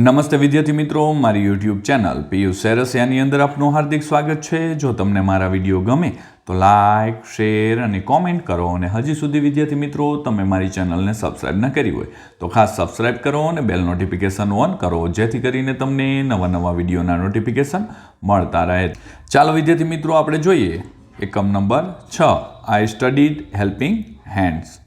નમસ્તે વિદ્યાર્થી મિત્રો, મારી યુટ્યુબ ચેનલ પિયુષ સેરસિયાની અંદર આપનું હાર્દિક સ્વાગત છે। જો તમને મારા વિડીયો ગમે તો લાઇક, શેર અને કોમેન્ટ કરો અને હજી સુધી વિદ્યાર્થી મિત્રો તમે મારી ચેનલને સબસ્ક્રાઈબ ન કરી હોય તો ખાસ સબસ્ક્રાઈબ કરો અને બેલ નોટિફિકેશન ઓન કરો, જેથી કરીને તમને નવા નવા વિડીયોના નોટિફિકેશન મળતા રહે। ચાલો વિદ્યાર્થી મિત્રો આપણે જોઈએ એકમ નંબર 6 આઈ સ્ટડીડ હેલ્પિંગ હેન્ડ્સ।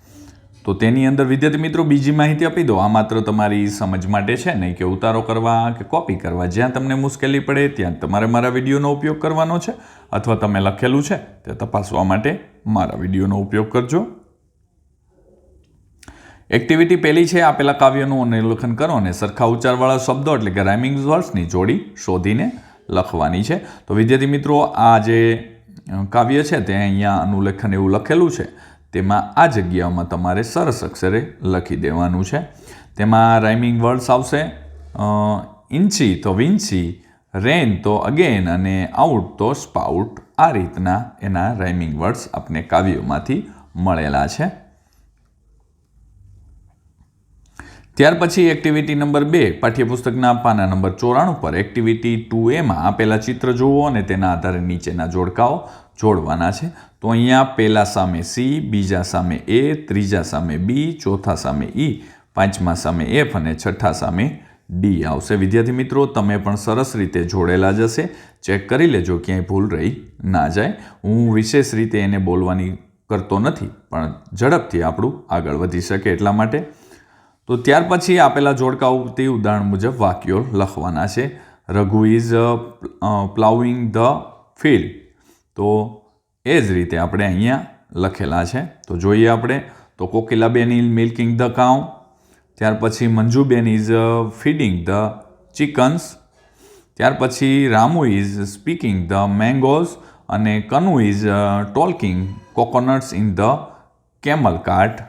તો તેની અંદર વિદ્યાર્થી મિત્રો બીજી માહિતી આપી દો। આ માત્ર તમારી સમજ માટે છે, નહીં કે ઉતારો કરવા કે કોપી કરવા। જ્યાં તમને મુશ્કેલી પડે ત્યાં તમારે મારા વિડીયોનો ઉપયોગ કરવાનો છે, અથવા તમે લખેલું છે તે તપાસવા માટે મારા વિડીયોનો ઉપયોગ કરજો। એક્ટિવિટી પહેલી છે, આપેલા કાવ્યનું અનુલેખન કરો અને સરખા ઉચ્ચારવાળા શબ્દો એટલે કે રાઇમિંગ વર્ડ્સની જોડી શોધીને લખવાની છે। તો વિદ્યાર્થી મિત્રો આ જે કાવ્ય છે તે અહીંયા અનુલેખન એવું લખેલું છે, તેમાં આ જગ્યામાં તમારે સરસ અક્ષરે લખી દેવાનું છે। તેમાં રાઇમિંગ વર્ડ્સ આવશે ઇન્ચી તો વિન્ચી, રેન તો અગેન અને આઉટ તો સ્પાઉટ। આ રીતના એના રાઇમિંગ વર્ડ્સ આપણે કાવ્યોમાંથી મળેલા છે। ત્યાર પછી એક્ટિવિટી નંબર 2 પાઠ્યપુસ્તકના પાના નંબર 94 પર એક્ટિવિટી 2A આપેલા ચિત્ર જુઓ અને તેના આધારે નીચેના જોડકાઓ જોડવાના છે। તો અહીંયા પહેલા સામે સી, બીજા સામે એ, ત્રીજા સામે બી, ચોથા સામે ઈ, પાંચમા સામે એફ અને છઠ્ઠા સામે ડી આવશે। વિદ્યાર્થી મિત્રો તમે પણ સરસ રીતે જોડેલા જ હશે, ચેક કરી લેજો ક્યાંય ભૂલ રહી ના જાય। હું વિશેષ રીતે એને બોલવાની કરતો નથી, પણ ઝડપથી આપણું આગળ વધી શકે એટલા માટે। તો ત્યાર પછી આપેલા જોડકાઓથી ઉદાહરણ મુજબ વાક્યો લખવાના છે। Raghu is ploughing the field, તો એ જ રીતે આપણે અહીંયા લખેલા છે। તો જોઈએ આપણે તો Kokilaben is milking the cow, ત્યાર પછી Manjuben is feeding the chickens, ત્યાર પછી Ramu is speaking the mangoes અને Kanu is talking coconuts in the camel cart.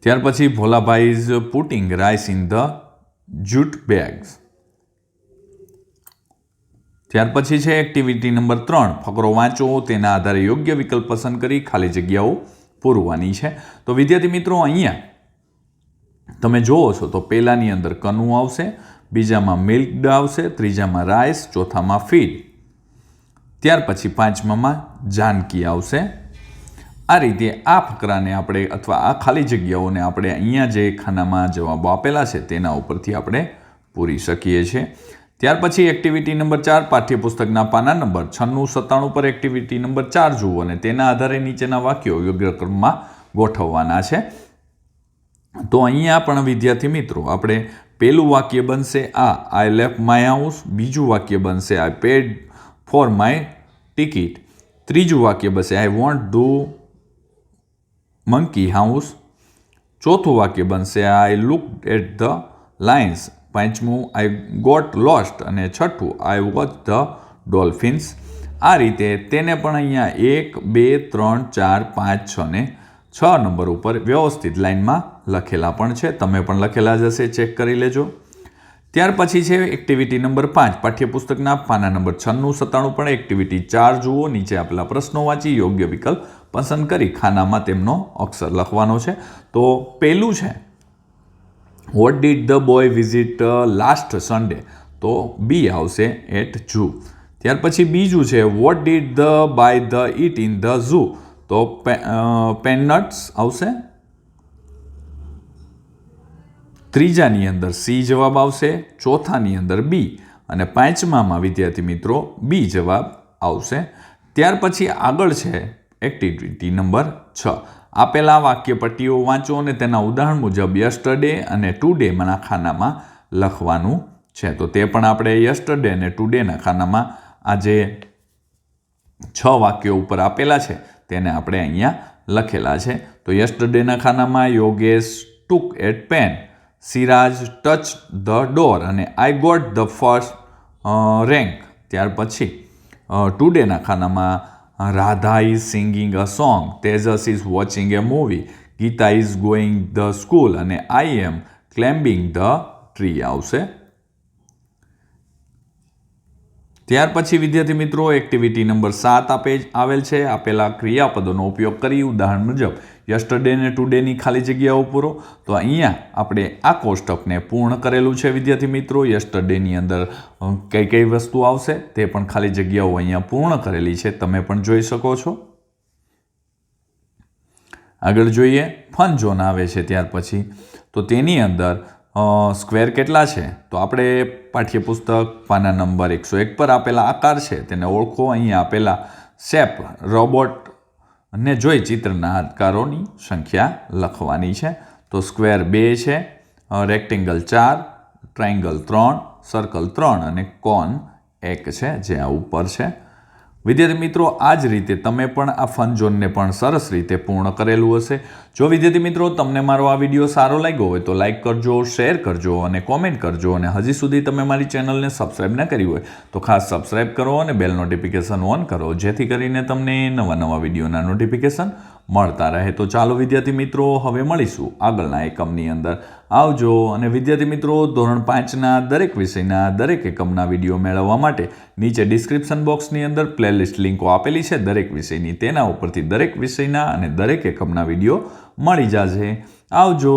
ત્યાર પછી Bholabhai is putting rice in the jute bags. ત્યાર પછી છે એક્ટિવિટી નંબર 3 ફકરો વાંચો, તેના આધારે યોગ્ય વિકલ્પ પસંદ કરી ખાલી જગ્યાઓ પૂરવાની છે। તો વિદ્યાર્થી મિત્રો અહીંયા તમે જોવો છો તો પહેલાની અંદર કનુ આવશે, બીજામાં મિલ્કડ આવશે, ત્રીજામાં રાઈસ, ચોથામાં ફીડ, ત્યાર પછી પાંચમામાં જાનકી આવશે। આ રીતે આ ફકરાને આપણે અથવા આ ખાલી જગ્યાઓને આપણે અહીંયા જે ખાનામાં જવાબો આપેલા છે તેના ઉપરથી આપણે પૂરી શકીએ છીએ। ત્યાર પછી એક્ટિવિટી નંબર 4 પાઠ્યપુસ્તકના પાના નંબર 96-97 પર એક્ટિવિટી નંબર 4 જુઓ અને તેના આધારે નીચેના વાક્યો યોગ્ય ક્રમમાં ગોઠવવાના છે। તો અહીંયા પણ વિદ્યાર્થી મિત્રો આપણે પહેલું વાક્ય બનશે આઈ લેફ્ટ માય હાઉસ, બીજું વાક્ય બનશે આઈ પેડ ફોર માય ટિકિટ, ત્રીજું વાક્ય બનશે I want do monkey house, ચોથું વાક્ય બનશે આઈ લુકડ એટ ધ લાયન્સ, પાંચમું આઈ ગોટ લોસ્ટ અને છઠ્ઠું આઈ વોચ ધ ડોલ્ફિન્સ। આ રીતે તેને પણ અહીંયા 1, 2, 3, 4, 5, 6 ને 6 નંબર ઉપર વ્યવસ્થિત લાઇનમાં લખેલા પણ છે, તમે પણ લખેલા જ હશે, ચેક કરી લેજો। ત્યાર પછી છે એક્ટિવિટી નંબર 5 પાઠ્યપુસ્તકના પાના નંબર 96-97 પણ એક્ટિવિટી 4 જુઓ, નીચે આપેલા પ્રશ્નો વાંચી યોગ્ય વિકલ્પ પસંદ કરી ખાનામાં તેમનો અક્ષર લખવાનો છે। તો પહેલું છે what did the boy visit last Sunday, તો બી આવશે એટ ઝૂ। ત્યાર પછી બીજું છે what did the boy the eat in the zoo, તો પેનટ્સ આવશે। ત્રીજાની અંદર સી જવાબ આવશે, ચોથાની અંદર બી અને પાંચમામાં વિદ્યાર્થી મિત્રો બી જવાબ આવશે। ત્યાર પછી આગળ છે એક્ટિવિટી નંબર 6 આપેલા વાક્યપટ્ટીઓ વાંચો અને તેના ઉદાહરણ મુજબ યસ્ટરડે અને ટુડેના ખાનામાં લખવાનું છે। તો તે પણ આપણે યસ્ટરડે અને ટુડેના ખાનામાં આ જે 6 વાક્યો ઉપર આપેલા છે તેને આપણે અહીંયા લખેલા છે। તો યસ્ટરડેના ખાનામાં Yogesh took at pen, Siraj touch the door અને I got the first rank. ત્યાર પછી ટુડેના ખાનામાં Radha is singing a song, Tejas is watching a movie, Geeta is going the school અને I am climbing the tree આવશે। ત્યાર પછી વિદ્યાર્થી મિત્રો એક્ટિવિટી નંબર 7 આવેલ છે। આપેલા ક્રિયાપદોનો ઉપયોગ કરી ઉદાહરણ મુજબ યસ્ટરડે ને ટુડેની ખાલી જગ્યાઓ પૂરો. તો અહીંયા આપણે આ કોષ્ટકને પૂર્ણ કરેલું છે વિદ્યાર્થી મિત્રો. યસ્ટરડેની અંદર કઈ કઈ વસ્તુ આવશે તે પણ ખાલી જગ્યાઓ અહીંયા પૂર્ણ કરેલી છે, તમે પણ જોઈ શકો છો. આગળ જોઈએ, ફન ઝોન આવે છે ત્યાર પછી. તો તેની અંદર સ્ક્વેર કેટલા છે તો આપણે પાઠ્યપુસ્તક પાના નંબર 101 પર આપેલા આકાર છે તેને ઓળખો. અહીંયા આપેલા શેપ રોબોટ ને જોઈ ચિત્રના આકારોની સંખ્યા લખવાની છે. તો સ્ક્વેર 2 છે, રેક્ટેંગલ 4, ટ્રાયંગલ 3, સર્કલ 3 અને કોન 1 છે જે આ ઉપર છે. વિદ્યાર્થી મિત્રો, આ જ રીતે તમે પણ આ ફન ઝોનને પણ સરસ રીતે પૂર્ણ કરેલું હશે. જો વિદ્યાર્થી મિત્રો તમને મારો આ વિડીયો સારો લાગ્યો હોય તો લાઇક કરજો, શેર કરજો અને કોમેન્ટ કરજો. અને હજી સુધી તમે મારી ચેનલને સબસ્ક્રાઈબ ન કરી હોય તો ખાસ સબસ્ક્રાઈબ કરો અને બેલ નોટિફિકેશન ઓન કરો, જેથી કરીને તમને નવા નવા વિડીયોના નોટિફિકેશન મળતા રહે. તો ચાલો વિદ્યાર્થી મિત્રો, હવે મળીશું આગળના એકમની અંદર. આવજો. અને વિદ્યાર્થી મિત્રો, ધોરણ 5ના દરેક વિષયના દરેક એકમના વિડીયો મેળવવા માટે નીચે ડિસ્ક્રિપ્શન બોક્સની અંદર પ્લેલિસ્ટ લિંકો આપેલી છે દરેક વિષયની. તેના ઉપરથી દરેક વિષયના અને દરેક એકમના વિડીયો મળી જશે. આવજો.